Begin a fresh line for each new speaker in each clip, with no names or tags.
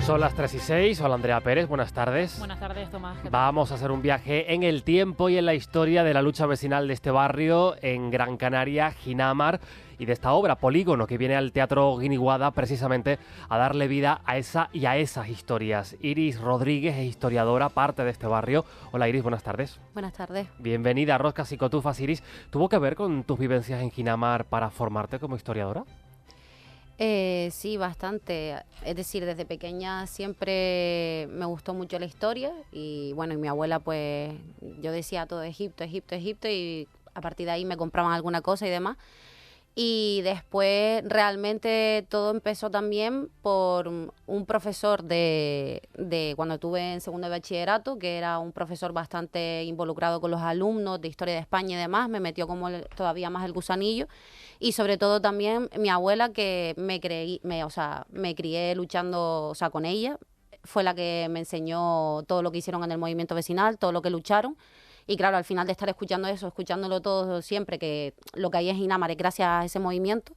Son las 3:06. Hola, Andrea Pérez, buenas tardes.
Buenas tardes, Tomás.
Vamos a hacer un viaje en el tiempo y en la historia de la lucha vecinal de este barrio en Gran Canaria, Ginamar, y de esta obra, Polígono, que viene al Teatro Guiniguada precisamente a darle vida a esa y a esas historias. Iris Rodríguez es historiadora, parte de este barrio. Hola, Iris, buenas tardes.
Buenas tardes.
Bienvenida a Roscas y Cotufas. Iris, ¿tuvo que ver con tus vivencias en Ginamar para formarte como historiadora?
Sí, bastante. Es decir, desde pequeña siempre me gustó mucho la historia y bueno, y mi abuela pues yo decía todo Egipto, Egipto, Egipto y a partir de ahí me compraban alguna cosa y demás. Y después realmente todo empezó también por un profesor de cuando estuve en segundo de bachillerato, que era un profesor bastante involucrado con los alumnos de historia de España y demás, me metió como todavía más el gusanillo. Y sobre todo también mi abuela, que me crié luchando, con ella, fue la que me enseñó todo lo que hicieron en el movimiento vecinal, todo lo que lucharon. Y claro, al final de estar escuchando eso, escuchándolo todo siempre, que lo que hay en Ginamar es gracias a ese movimiento,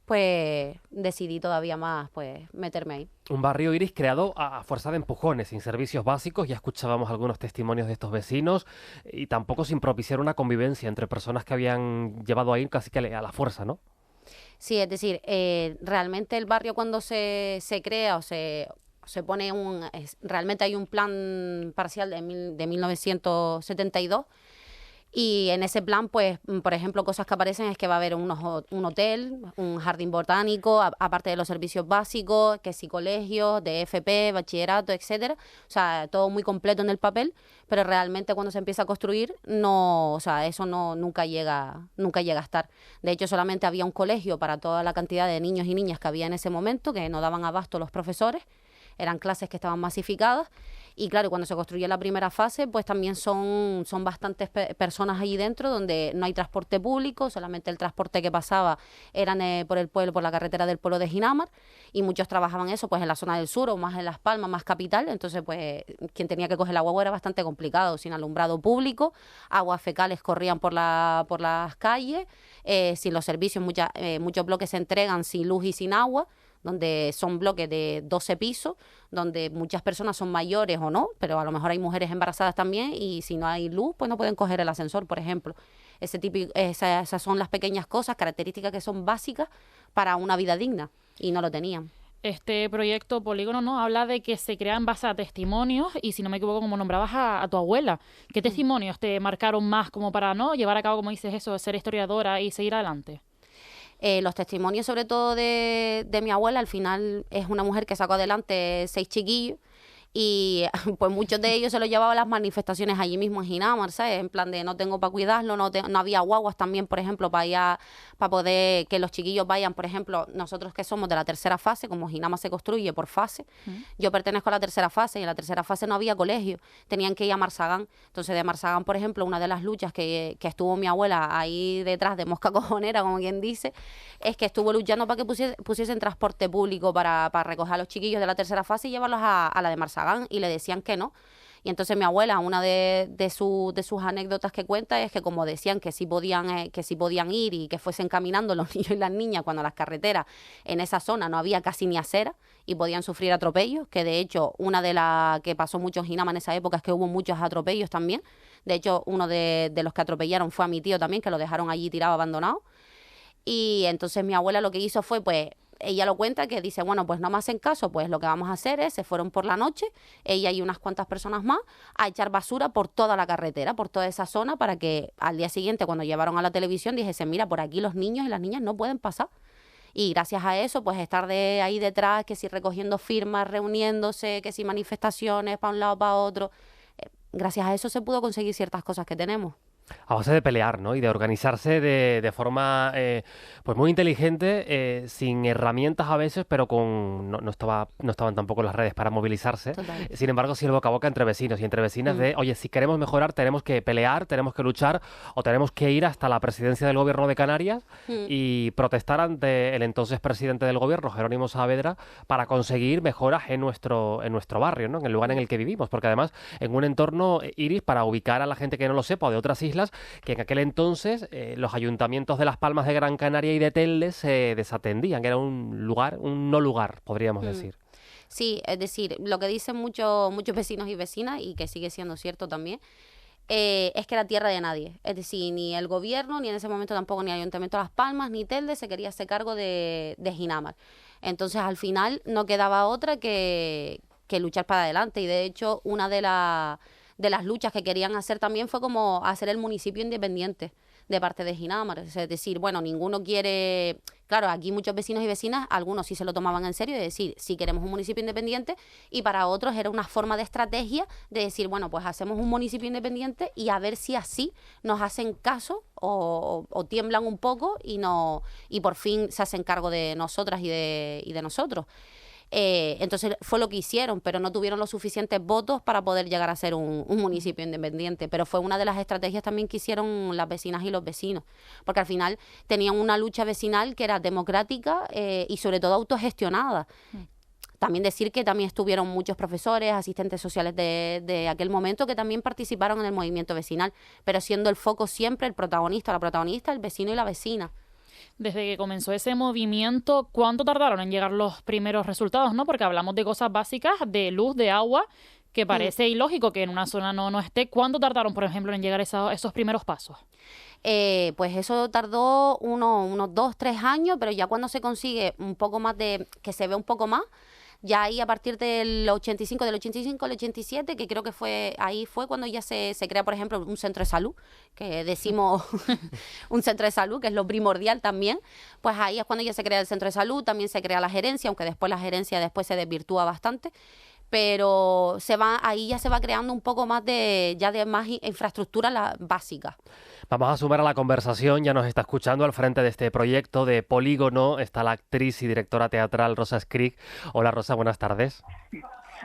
pues decidí todavía más pues meterme ahí.
Un barrio, Iris, creado a fuerza de empujones, sin servicios básicos. Ya escuchábamos algunos testimonios de estos vecinos y tampoco sin propiciar una convivencia entre personas que habían llevado ahí casi que a la fuerza, ¿no?
Sí, es decir, realmente el barrio cuando se crea o se pone realmente hay un plan parcial de 1972 y en ese plan, pues, por ejemplo, cosas que aparecen es que va a haber un hotel, un jardín botánico, aparte de los servicios básicos, que sí colegios, de FP, bachillerato, etcétera. O sea, todo muy completo en el papel, pero realmente cuando se empieza a construir, no, o sea, eso nunca llega a estar. De hecho, solamente había un colegio para toda la cantidad de niños y niñas que había en ese momento, que no daban abasto los profesores. Eran clases que estaban masificadas y claro, cuando se construye la primera fase, pues también son bastantes personas allí dentro donde no hay transporte público, solamente el transporte que pasaba eran por el pueblo, por la carretera del pueblo de Ginamar y muchos trabajaban eso pues en la zona del sur o más en Las Palmas, más capital, entonces pues quien tenía que coger la guagua era bastante complicado, sin alumbrado público, aguas fecales corrían por las calles, sin los servicios, muchos bloques se entregan sin luz y sin agua, donde son bloques de 12 pisos, donde muchas personas son mayores o no, pero a lo mejor hay mujeres embarazadas también y si no hay luz, pues no pueden coger el ascensor, por ejemplo. Esas son las pequeñas cosas, características que son básicas para una vida digna y no lo tenían.
Este proyecto Polígono, ¿no?, habla de que se crea en base a testimonios y, si no me equivoco, como nombrabas a tu abuela. ¿Qué testimonios te marcaron más como para no llevar a cabo, como dices eso, de ser historiadora y seguir adelante?
Los testimonios sobre todo de mi abuela, al final es una mujer que sacó adelante 6 chiquillos y pues muchos de ellos se los llevaba a las manifestaciones allí mismo en Ginamar, ¿sabes? En plan de no tengo para cuidarlo, no había guaguas también, por ejemplo, para poder que los chiquillos vayan, por ejemplo, nosotros que somos de la tercera fase, como Ginamar se construye por fase, yo pertenezco a la tercera fase y en la tercera fase no había colegio, tenían que ir a Marsagán. Entonces de Marsagán, por ejemplo, una de las luchas que estuvo mi abuela ahí detrás de mosca cojonera, como quien dice, es que estuvo luchando para que pusiesen transporte público para recoger a los chiquillos de la tercera fase y llevarlos a la de Marsagán. Y le decían que no. Y entonces mi abuela, una de sus anécdotas que cuenta es que como decían que sí podían ir y que fuesen caminando los niños y las niñas cuando las carreteras en esa zona no había casi ni acera y podían sufrir atropellos, que de hecho una de las que pasó mucho en Ginamar en esa época es que hubo muchos atropellos también. De hecho, uno de los que atropellaron fue a mi tío también, que lo dejaron allí tirado, abandonado. Y entonces mi abuela lo que hizo fue pues ella lo cuenta que dice, bueno, pues no me hacen caso, pues lo que vamos a hacer es, se fueron por la noche, ella y unas cuantas personas más, a echar basura por toda la carretera, por toda esa zona, para que al día siguiente, cuando llevaron a la televisión, dijese, mira, por aquí los niños y las niñas no pueden pasar. Y gracias a eso, pues estar ahí detrás, que si recogiendo firmas, reuniéndose, que si manifestaciones para un lado, para otro, gracias a eso se pudo conseguir ciertas cosas que tenemos.
A base de pelear, ¿no? Y de organizarse de forma pues muy inteligente, sin herramientas a veces, pero no estaban tampoco las redes para movilizarse.
Total.
Sin embargo, sí el boca a boca entre vecinos y entre vecinas de, oye, si queremos mejorar tenemos que pelear, tenemos que luchar o tenemos que ir hasta la presidencia del gobierno de Canarias y protestar ante el entonces presidente del gobierno, Jerónimo Saavedra, para conseguir mejoras en nuestro barrio, ¿no? En el lugar en el que vivimos, porque además en un entorno, Iris, para ubicar a la gente que no lo sepa o de otras islas, que en aquel entonces los ayuntamientos de Las Palmas de Gran Canaria y de Telde se desatendían, que era un no lugar, podríamos decir.
Sí, es decir, lo que dicen muchos vecinos y vecinas, y que sigue siendo cierto también, es que era tierra de nadie. Es decir, ni el gobierno, ni en ese momento tampoco ni el Ayuntamiento de Las Palmas, ni Telde se quería hacer cargo de Ginamar. Entonces, al final, no quedaba otra que luchar para adelante. Y, de hecho, una de las luchas que querían hacer también fue como hacer el municipio independiente de parte de Ginamar. Es decir, bueno, ninguno quiere... Claro, aquí muchos vecinos y vecinas, algunos sí se lo tomaban en serio, de decir, sí queremos un municipio independiente, y para otros era una forma de estrategia de decir, bueno, pues hacemos un municipio independiente y a ver si así nos hacen caso o tiemblan un poco y por fin se hacen cargo de nosotras y de nosotros. Entonces fue lo que hicieron, pero no tuvieron los suficientes votos para poder llegar a ser un municipio independiente. Pero fue una de las estrategias también que hicieron las vecinas y los vecinos, porque al final tenían una lucha vecinal que era democrática y sobre todo autogestionada. También decir que también estuvieron muchos profesores, asistentes sociales de aquel momento que también participaron en el movimiento vecinal, pero siendo el foco siempre el protagonista, la protagonista, el vecino y la vecina.
Desde que comenzó ese movimiento, ¿cuánto tardaron en llegar los primeros resultados, no? Porque hablamos de cosas básicas, de luz, de agua, que parece ilógico que en una zona no esté. ¿Cuánto tardaron, por ejemplo, en llegar esos primeros pasos?
Pues eso tardó unos 2-3 años, pero ya cuando se consigue un poco más que se ve un poco más, ya ahí a partir del 85 al 87, que creo que fue cuando ya se crea, por ejemplo, un centro de salud, que decimos un centro de salud, que es lo primordial también, pues ahí es cuando ya se crea el centro de salud, también se crea la gerencia, aunque después la gerencia después se desvirtúa bastante, pero ahí ya se va creando un poco más de más infraestructura básica.
Vamos a sumar a la conversación, ya nos está escuchando al frente de este proyecto de Polígono, está la actriz y directora teatral Rosa Skrig. Hola Rosa, buenas tardes.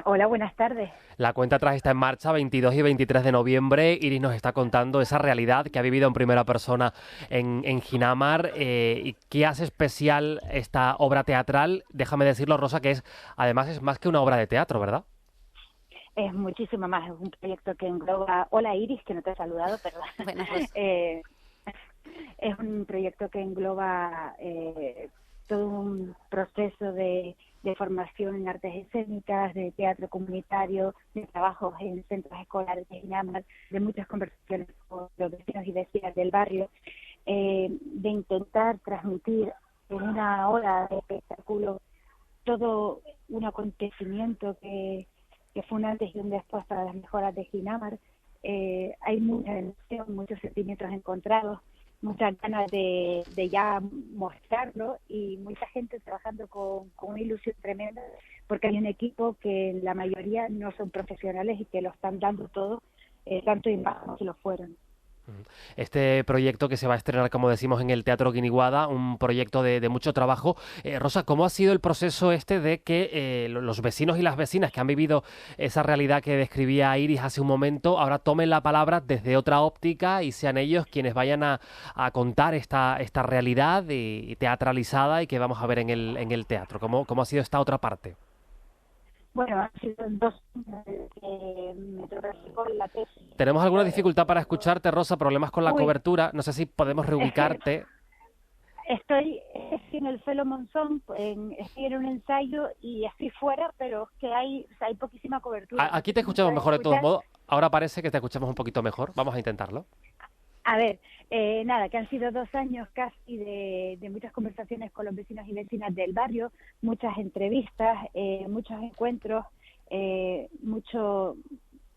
Hola, buenas tardes.
La cuenta atrás está en marcha, 22 y 23 de noviembre. Iris nos está contando esa realidad que ha vivido en primera persona en Ginamar. ¿Y qué hace especial esta obra teatral? Déjame decirlo, Rosa, que además es más que una obra de teatro, ¿verdad?
Es muchísimo más, es un proyecto que engloba... Hola Iris, que no te he saludado, perdón.
Bueno,
es un proyecto que engloba todo un proceso de formación en artes escénicas, de teatro comunitario, de trabajos en centros escolares de Ginamar, de muchas conversaciones con los vecinos y vecinas del barrio, de intentar transmitir en una hora de espectáculo todo un acontecimiento que fue un antes y un después para las mejoras de Ginamar. Hay mucha emoción, muchos sentimientos encontrados, muchas ganas de ya mostrarlo y mucha gente trabajando con una ilusión tremenda, porque hay un equipo que la mayoría no son profesionales y que lo están dando todo, tanto y más como si lo fueron.
Este proyecto que se va a estrenar, como decimos, en el Teatro Guiniguada, un proyecto de mucho trabajo. Rosa, ¿cómo ha sido el proceso de que los vecinos y las vecinas que han vivido esa realidad que describía Iris hace un momento, ahora tomen la palabra desde otra óptica y sean ellos quienes vayan a contar esta realidad teatralizada y que vamos a ver en el teatro? ¿Cómo ha sido esta otra parte?
Bueno, han sido 2 que me tocó la tesis.
Tenemos alguna dificultad para escucharte, Rosa, problemas con la cobertura. No sé si podemos reubicarte.
Estoy en el Felo Monzón, estoy en un ensayo y estoy fuera, pero es que hay poquísima cobertura.
Aquí te escuchamos mejor de todos modos. Ahora parece que te escuchamos un poquito mejor. Vamos a intentarlo.
A ver, nada, que han sido 2 años casi de muchas conversaciones con los vecinos y vecinas del barrio, muchas entrevistas, muchos encuentros, mucho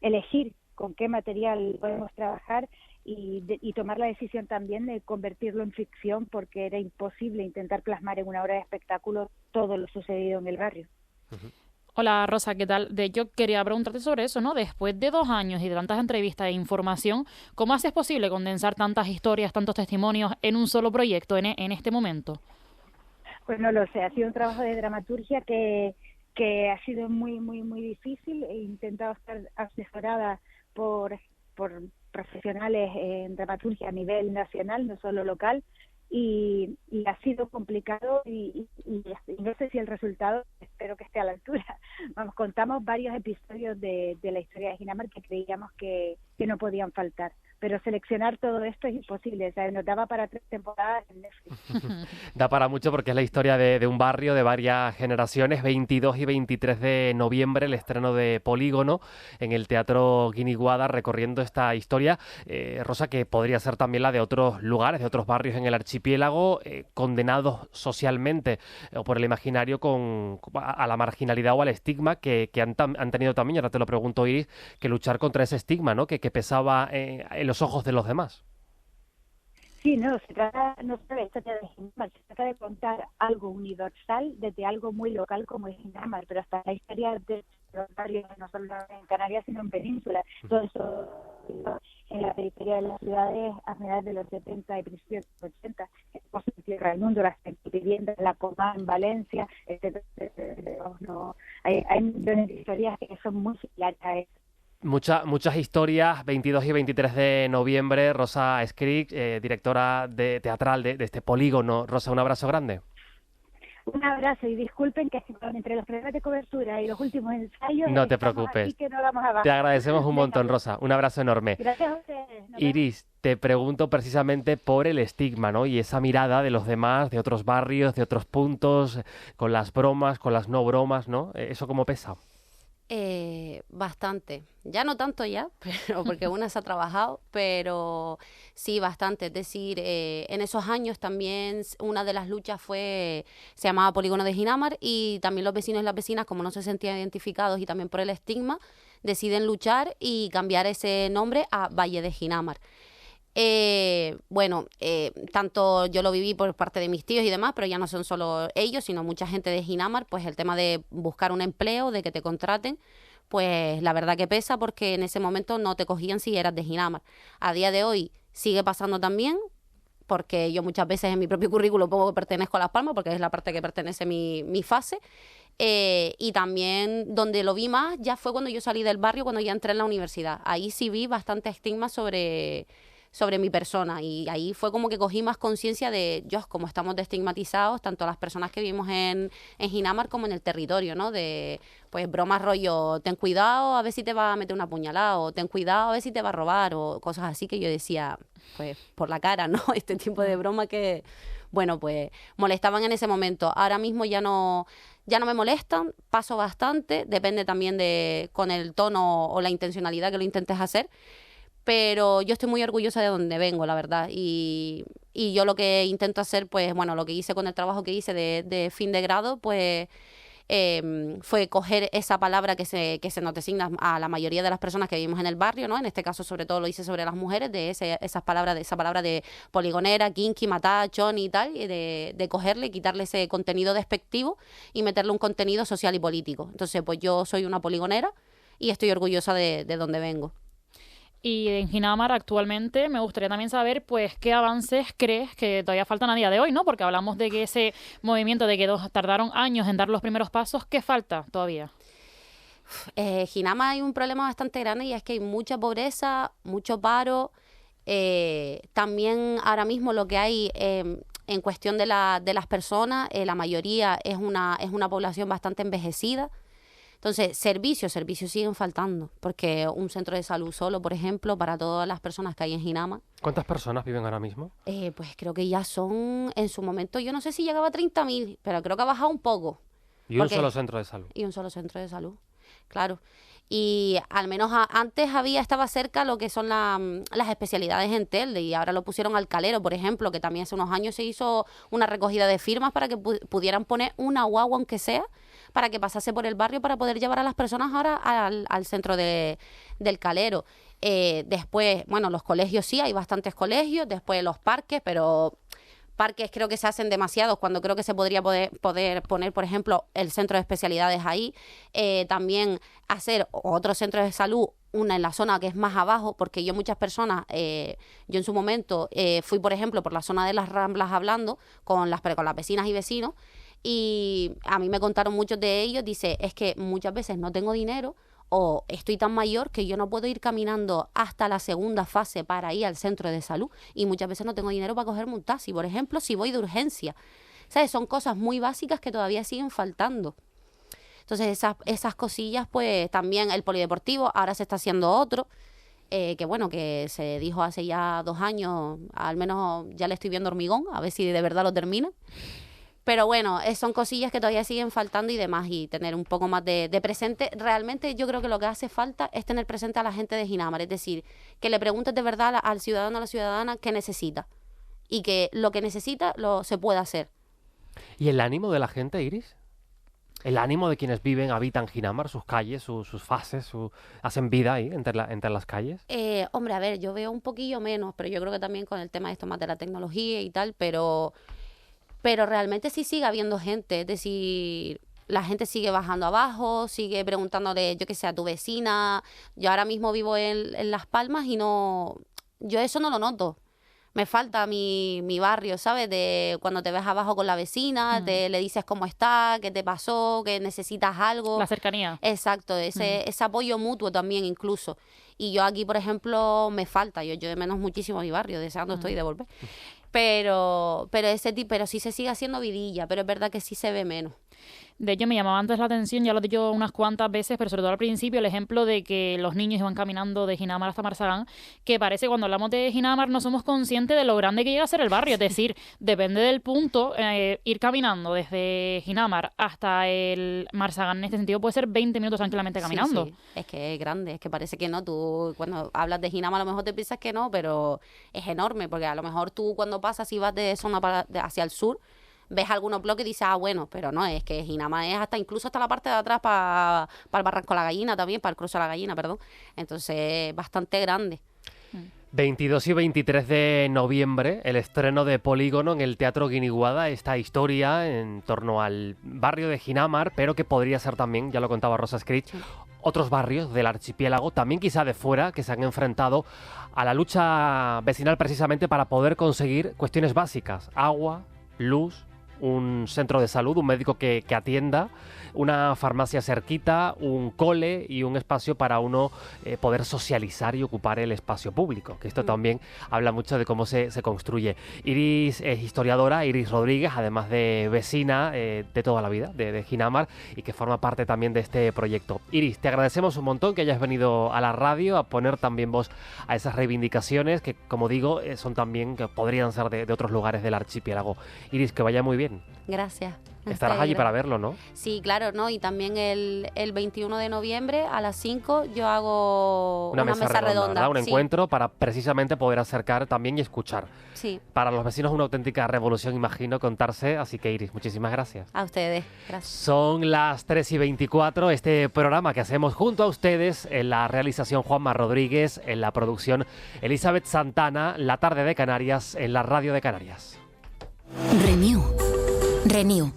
elegir con qué material podemos trabajar y tomar la decisión también de convertirlo en ficción, porque era imposible intentar plasmar en una hora de espectáculo todo lo sucedido en el barrio.
Uh-huh.
Hola Rosa, ¿qué tal? De hecho, quería preguntarte sobre eso, ¿no? Después de 2 años y de tantas entrevistas e información, ¿cómo haces posible condensar tantas historias, tantos testimonios en un solo proyecto en este momento?
Pues no lo sé, ha sido un trabajo de dramaturgia que ha sido muy, muy, muy difícil. He intentado estar asesorada por profesionales en dramaturgia a nivel nacional, no solo local, y ha sido complicado y no sé si el resultado, espero que esté a la altura, vamos, contamos varios episodios de la historia de Ginamar que creíamos que no podían faltar. Pero seleccionar todo esto es imposible, o sea, nos daba para 3 temporadas en Netflix.
Da para mucho porque es la historia de un barrio de varias generaciones. 22 y 23 de noviembre, el estreno de Polígono en el Teatro Guiniguada, recorriendo esta historia, Rosa, que podría ser también la de otros lugares, de otros barrios en el archipiélago, condenados socialmente o por el imaginario a la marginalidad o al estigma que han tenido también, ahora te lo pregunto, Iris, que luchar contra ese estigma, ¿no? que pesaba en los ojos de los demás.
Sí, no, se trata no solo de la historia de Ginamar, se trata de contar algo universal desde algo muy local como es Ginamar, pero hasta la historia de los barrios, no solo en Canarias, sino en Península. Todo eso en la periferia de las ciudades a finales de los 70 y principios de los 80, en Tierra del Mundo, las viviendas, la Pomá en Valencia, etcétera. No, hay millones de historias que son muy similares a eso.
Muchas historias, 22 y 23 de noviembre. Rosa Escric, directora teatral de este Polígono. Rosa, un abrazo grande.
Un abrazo y disculpen que entre los problemas de cobertura y los últimos ensayos...
No te preocupes.
Que no vamos a
te agradecemos un montón, Rosa. Un abrazo enorme.
Gracias a ustedes.
Iris, te pregunto precisamente por el estigma, ¿no? Y esa mirada de los demás, de otros barrios, de otros puntos, con las bromas, con las no bromas, ¿no? ¿Eso cómo pesa?
Bastante, ya no tanto ya, pero porque una se ha trabajado, pero sí bastante, es decir, en esos años también una de las luchas se llamaba Polígono de Ginamar, y también los vecinos y las vecinas, como no se sentían identificados y también por el estigma, deciden luchar y cambiar ese nombre a Valle de Ginamar. Tanto yo lo viví por parte de mis tíos y demás, pero ya no son solo ellos, sino mucha gente de Ginamar, pues el tema de buscar un empleo, de que te contraten, pues la verdad que pesa, porque en ese momento no te cogían si eras de Ginamar. A día de hoy sigue pasando también, porque yo muchas veces en mi propio currículo pongo que pertenezco a Las Palmas, porque es la parte que pertenece mi fase. Y también donde lo vi más ya fue cuando yo salí del barrio, cuando ya entré en la universidad. Ahí sí vi bastante estigma sobre mi persona, y ahí fue como que cogí más conciencia de, Dios, como estamos destigmatizados, tanto las personas que vivimos en Ginamar como en el territorio, ¿no? De, pues, bromas rollo, ten cuidado a ver si te va a meter una puñalada, o ten cuidado a ver si te va a robar, o cosas así que yo decía, pues, por la cara, ¿no? Este tipo de broma que, bueno, pues, molestaban en ese momento. Ahora mismo ya no me molestan, paso bastante, depende también con el tono o la intencionalidad que lo intentes hacer. Pero yo estoy muy orgullosa de donde vengo, la verdad, y yo lo que intento hacer, pues bueno, lo que hice con el trabajo que hice de fin de grado, pues fue coger esa palabra que se nos designa a la mayoría de las personas que vivimos en el barrio, ¿no? En este caso, sobre todo, lo hice sobre las mujeres, esa palabra de poligonera, kinky, matá, choni y tal, y de cogerle y quitarle ese contenido despectivo y meterle un contenido social y político. Entonces, pues yo soy una poligonera y estoy orgullosa de donde vengo.
Y en Ginamar actualmente me gustaría también saber, pues, qué avances crees que todavía faltan a día de hoy, ¿no? Porque hablamos de que ese movimiento de que tardaron años en dar los primeros pasos, ¿qué falta todavía?
Ginamar hay un problema bastante grande, y es que hay mucha pobreza, mucho paro. También ahora mismo lo que hay en cuestión de las personas, la mayoría es una población bastante envejecida. Entonces, servicios siguen faltando, porque un centro de salud solo, por ejemplo, para todas las personas que hay en Ginamar.
¿Cuántas personas viven ahora mismo?
Pues creo que ya son, en su momento, yo no sé si llegaba a 30.000, pero creo que ha bajado un poco.
¿Y un solo centro de salud?
Y un solo centro de salud, claro. Y al menos antes estaba cerca lo que son las especialidades en Telde, y ahora lo pusieron al Calero, por ejemplo, que también hace unos años se hizo una recogida de firmas para que pudieran poner una guagua, aunque sea, para que pasase por el barrio para poder llevar a las personas ahora al centro del Calero. Después, bueno, los colegios sí, hay bastantes colegios, después los parques, pero parques creo que se hacen demasiados, cuando creo que se podría poder poner, por ejemplo, el centro de especialidades ahí. También hacer otro centro de salud, una en la zona que es más abajo, porque muchas personas, yo en su momento fui, por ejemplo, por la zona de las Ramblas hablando con las vecinas y vecinos, y a mí me contaron muchos de ellos, dice, es que muchas veces no tengo dinero, o estoy tan mayor que yo no puedo ir caminando hasta la segunda fase para ir al centro de salud, y muchas veces no tengo dinero para cogerme un taxi, por ejemplo, si voy de urgencia. ¿Sabes? Son cosas muy básicas que todavía siguen faltando. Entonces esas cosillas, pues también el polideportivo, ahora se está haciendo otro, que bueno, que se dijo hace ya 2 años, al menos ya le estoy viendo hormigón, a ver si de verdad lo termina. Pero bueno, son cosillas que todavía siguen faltando y demás, y tener un poco más de presente. Realmente yo creo que lo que hace falta es tener presente a la gente de Ginamar, es decir, que le preguntes de verdad al ciudadano o a la ciudadana qué necesita, y que lo que necesita se puede hacer.
¿Y el ánimo de la gente, Iris? El ánimo de quienes habitan Ginamar, sus calles, sus fases, hacen vida ahí entre las calles.
Hombre, a ver, yo veo un poquillo menos, pero yo creo que también con el tema de esto más de la tecnología y tal, pero realmente sí sigue habiendo gente, es decir, la gente sigue bajando abajo, sigue preguntándole, yo qué sé, a tu vecina. Yo ahora mismo vivo en Las Palmas y yo eso no lo noto. Me falta mi barrio, ¿sabes? De cuando te ves abajo con la vecina, le dices cómo está, qué te pasó, que necesitas algo.
La cercanía.
Exacto, ese apoyo mutuo también incluso. Y yo aquí, por ejemplo, me falta. Yo de menos muchísimo mi barrio, deseando estoy de volver. Pero sí se sigue haciendo vidilla, pero es verdad que sí se ve menos.
De hecho, me llamaba antes la atención, ya lo he dicho unas cuantas veces, pero sobre todo al principio, el ejemplo de que los niños iban caminando de Ginamar hasta Marsagán, que parece que cuando hablamos de Ginamar no somos conscientes de lo grande que llega a ser el barrio. Es decir, depende del punto, ir caminando desde Ginamar hasta el Marsagán en este sentido puede ser 20 minutos tranquilamente caminando.
Sí. Es que es grande, es que parece que no. Tú cuando hablas de Ginamar a lo mejor te piensas que no, pero es enorme, porque a lo mejor tú cuando pasas y vas de zona hacia el sur, ves algunos bloques y dices, bueno, pero no, es que Ginamar es incluso hasta la parte de atrás para el Barranco de la Gallina también, para el Cruce de la Gallina, perdón. Entonces, bastante grande.
22 y 23 de noviembre, el estreno de Polígono en el Teatro Guiniguada, esta historia en torno al barrio de Ginamar, pero que podría ser también, ya lo contaba Rosa Scritch, otros barrios del archipiélago, también quizá de fuera, que se han enfrentado a la lucha vecinal precisamente para poder conseguir cuestiones básicas: agua, luz, un centro de salud, un médico que atienda, una farmacia cerquita, un cole y un espacio para uno poder socializar y ocupar el espacio público, que esto también habla mucho de cómo se construye. Iris es historiadora, Iris Rodríguez, además de vecina de toda la vida, de Ginamar, y que forma parte también de este proyecto. Iris, te agradecemos un montón que hayas venido a la radio a poner también voz a esas reivindicaciones que, como digo, son también, que podrían ser de otros lugares del archipiélago. Iris, que vaya muy bien.
Gracias.
Estarás allí para verlo, ¿no?
Sí, claro, ¿no? Y también el 21 de noviembre a las 5 yo hago una mesa redonda,
¿verdad? Un
sí.
encuentro para precisamente poder acercar también y escuchar.
Sí.
Para los vecinos una auténtica revolución, imagino, contarse. Así que, Iris, muchísimas gracias.
A ustedes, gracias.
Son las 3:24. Este programa que hacemos junto a ustedes, en la realización Juanma Rodríguez, en la producción Elizabeth Santana, La Tarde de Canarias, en la Radio de Canarias.
Renew.